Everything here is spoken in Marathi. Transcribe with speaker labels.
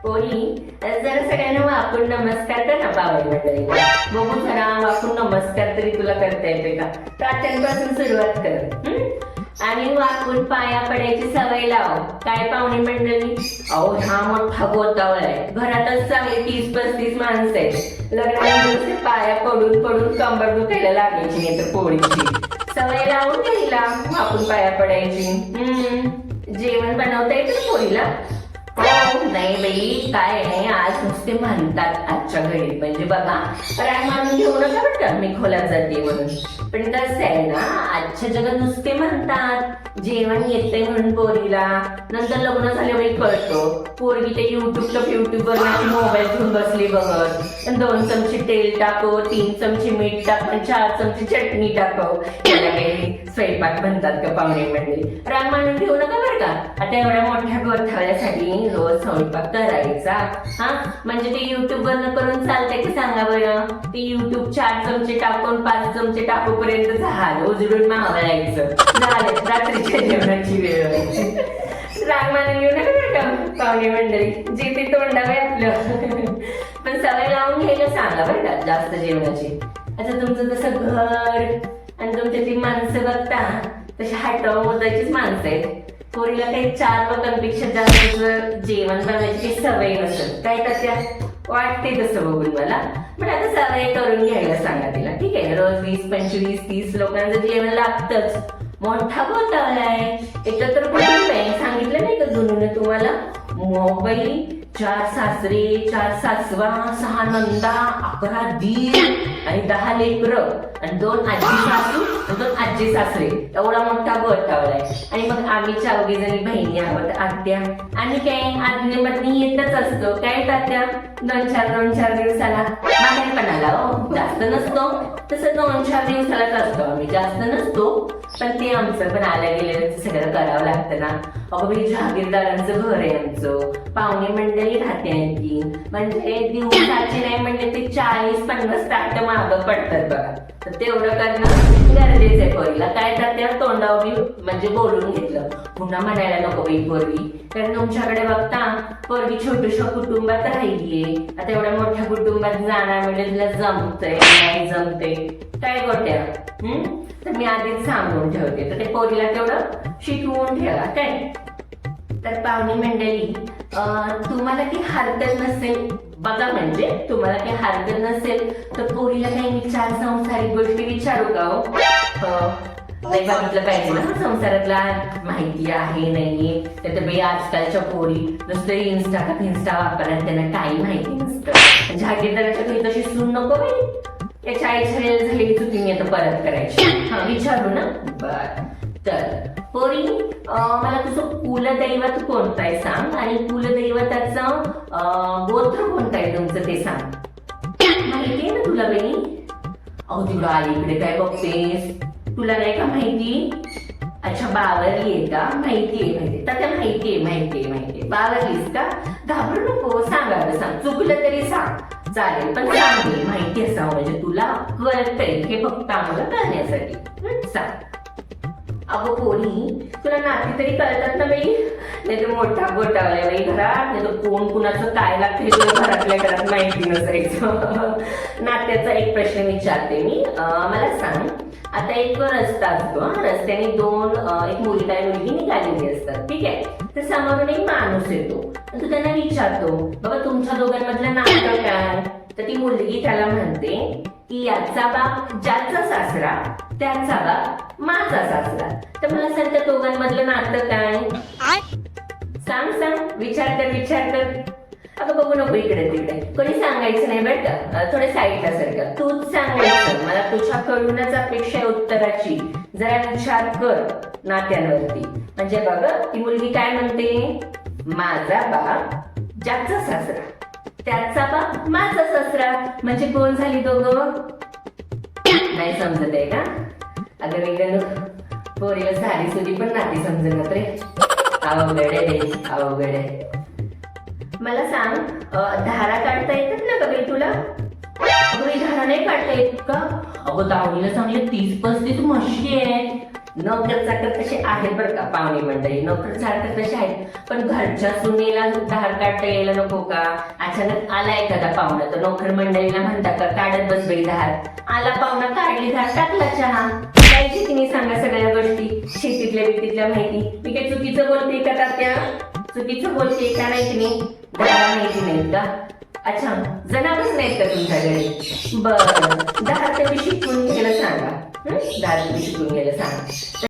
Speaker 1: पोरी जरा सगळ्यांना वाकून नमस्कार कर ना पावणे मंडळीला. बघू जरा वाकून नमस्कार तरी तुला करता येते का? तात्यांपासून सुरुवात कर. आणि वाकून पाया पडायची सवय लाव. काय पाहुणे मंडळी, अहो हा मोठा गोतावळ आहे. घरातच चांगले 30-35 माणसं आहेत. लग्नानंतर पाया पडून पडून कंबर दुखायला लागायची नाही तर पोळीची सवय लावून घ्यायला वाकून पाया पडायची. जेवण बनवता येतं पोळीला? हो नाही बाई, काय नाही आज नुसते म्हणतात आजच्या घडीत. म्हणजे बघा राग मानून घेऊ नका बरं का मी खोलात जाते म्हणून. पण कसं आहे ना, आजच्या जगात नुसते म्हणतात जेवण येते म्हणून पोरीला. नंतर लग्न झाले बाई कळतो. पोरगी ते युट्यूबवर मोबाईल घेऊन बसली बघत. 2 चमचे तेल टाकव, 3 चमचे मीठ टाक, 4 चमचे चटणी टाकव. त्याला काही स्वयंपाक म्हणतात का पाहुणे मंडळी? राग मानून घेऊ नका बरं का. आता एवढ्या मोठ्या गोठवल्यासाठी रोज स्वयंपाक करायचा हा? म्हणजे ते युट्यूबवर करून चालतंय की सांगा बरं? ते युट्यूब 4 चमचे टाकून 5 चमचे टाकूपर्यंत झालं उजळून मावायचं. झालं रात्रीच्या जेवणाची वेळ व्हायची. राग मानून घेऊ नका बरं का पाहुणे मंडळी. जे ते तोंडावे आपलं. पण सवय लावून घ्यायला सांगा बरं का जास्त जेवणाची. आता तुमचं तसं घर आणि तुमच्या ती माणसं बघता तशी हाटावं मोजायचीच माणसं आहेत. पोरीला काही 4 लोकांपेक्षा जास्त जेवण बनवायची सवय नसेल काय तर त्या वाटते तसं बघून मला. पण आता सवय करून घ्यायला सांगा तिला. ठीक आहे, रोज 20, 25, 30 लोकांचं जेवण लागतंच. मोठा घोटाळा आहे. एकत्र कुटुंब आहे. सांगितलं नाही का जुनूने तुम्हाला? मोबाईल 4 सासरे, 4 सासवा, 6 नंदा, 11 दीर आणि 10 लेकरं आणि 2 आजी सासू आणि 2 आजी सासरे. एवढा मोठा घोटाळा आहे. आणि मग आम्ही 4 जणी बहिणी आहोत, आत्या. आणि काय आज्ञे पत्नी येतच असतो. काय तात्या 2-4 दिवसाला बाहेरपणाला हो, जास्त नसतो. तसं 2-4 दिवसालाच असतो आम्ही, जास्त नसतो. पण ते आमचं पण आल्या गेल्या सगळं करावं लागतं ना. अगं बाई जहागीरदारांचं घर आहे आमचं. पाहुणे मंडळी राहते आणखी. म्हणजे दिवसाचे नाही म्हणजे ते 40-50 ताट मागं पडतात बघा. तर तेवढं करणं गरजेचं आहे पोरीला. काय तर त्या तोंडावर म्हणजे बोलून घेतलं. पुन्हा म्हणायला नको बाई पोरगी. कारण तुमच्याकडे बघता पोरगी छोट्याशा कुटुंबात राहिलीये. आता एवढ्या मोठ्या कुटुंबात जाणार म्हणजे तिला जमतंय नाही जमते काय गोट्या. तर मी आधीच सांगून ठेवते. तर ते पोरीला तेवढं शिकवून ठेवा काय. तर पाहुणी मंडळी तुम्हाला काही हरकत नसेल बघा, म्हणजे तुम्हाला काही हरकत नसेल तर पोरीला काही मी 4 संसारिक गोष्टी विचारू का हो? नाही बघितलं पाहिजे ना संसारातला माहिती आहे नाहीये. तर बाई आजकालच्या पोरी नुसतं इन्स्टा वापरतात, त्यांना काही माहिती नसतं. जहागीरदाराच्या काही तशी सून नको बाई. या 40 वेळेला झालेली चुकी मी आता परत करायची. हा विचारू ना? बर. तर पोरी मला तुझं कुलदैवत कोणतं आहे सांग. आणि कुलदैवताचं गोत्र कोणतं आहे तुमचं ते सांग. माहिती आहे ना तुला बहिणी? अहो तुला अलीकडे काय बघतेस? तुला नाही का माहिती? अच्छा बावरली आहे का? माहितीये त्या माहितीये. बावरलीस का? घाबरू नको, सांगा सांग. चुकलं तरी सांग चालेल, पण सांग माहिती असावं म्हणजे तुला कळतंय हे फक्त आम्हाला कळण्यासाठी. सांग. अगं पोरी तुला नाती तरी कळतात ना बाई? नाही तर मोठा घोटाळा बाई घरात. नाही तर कोण कुणाचं काय लागतं तुला घरातल्या घरात माहिती नसायचं. नात्याचा एक प्रश्न विचारते मी. मला सांग, आता एक रस्ता असतो. रस्त्याने एक मुलगा आणि मुलगी निघालेली असतात. ठीक आहे. तर समोरून एक माणूस येतो. तू त्यांना विचारतो बाबा तुमच्या दोघांमधलं नातं काय? तर ती मुलगी त्याला म्हणते की याचा बाप ज्याचा सासरा त्याचा बाप माझा सासरा. तर मला सांग त्या दोघांमधलं नातं काय? सांग विचार कर. अगं बघू नको इकडे तिकडे, कोणी सांगायचं नाही बरं का. थोडे साईडला सारखं तूच सांगायचं. मला तुझ्याकडूनच अपेक्षा आहे उत्तराची. जरा विचार कर नात्यांवरती. म्हणजे बघ ती मुलगी काय म्हणते, माझा बाप ज्याचा सासरा त्याचा बाप माझा सासरा. म्हणजे कोण झाली दोघं? नाही समजत आहे का? अगं वेगळं पोरीला सारी सुधी पण नाती समजत रे. अवघड आहे. मला सांग, धारा काढता येतात ना का बाई तुला? धारा नाही काढता येत का? अगं दावणीला चांगले 30-35 म्हशी आहेत. नोकर चाकर तसे आहेत बरं का पाहुणे मंडळी, नोकर चाकर तसे आहेत, पण घरच्या सुनेला धार काढता यायला नको का? अचानक आला एखादा पाहुणा तर नोकर मंडळीला म्हणता का काढत बस बाई धार, आला पाहुणा काढली धार टाकला चहा. कायची तिने सांगा सगळ्या गोष्टी शेतीतल्या बितीतल्या माहिती. मी काही चुकीचं बोलते का तात्या? चुकीचं बोलते का नाही तिने? धारा माहिती नाहीत का? अच्छा, जनावरच नाहीत का तुमच्याकडे? बरं, धार तुम्ही शिकून घ्यायला सांगा. धार तुम्ही शिकून घ्यायला सांगा.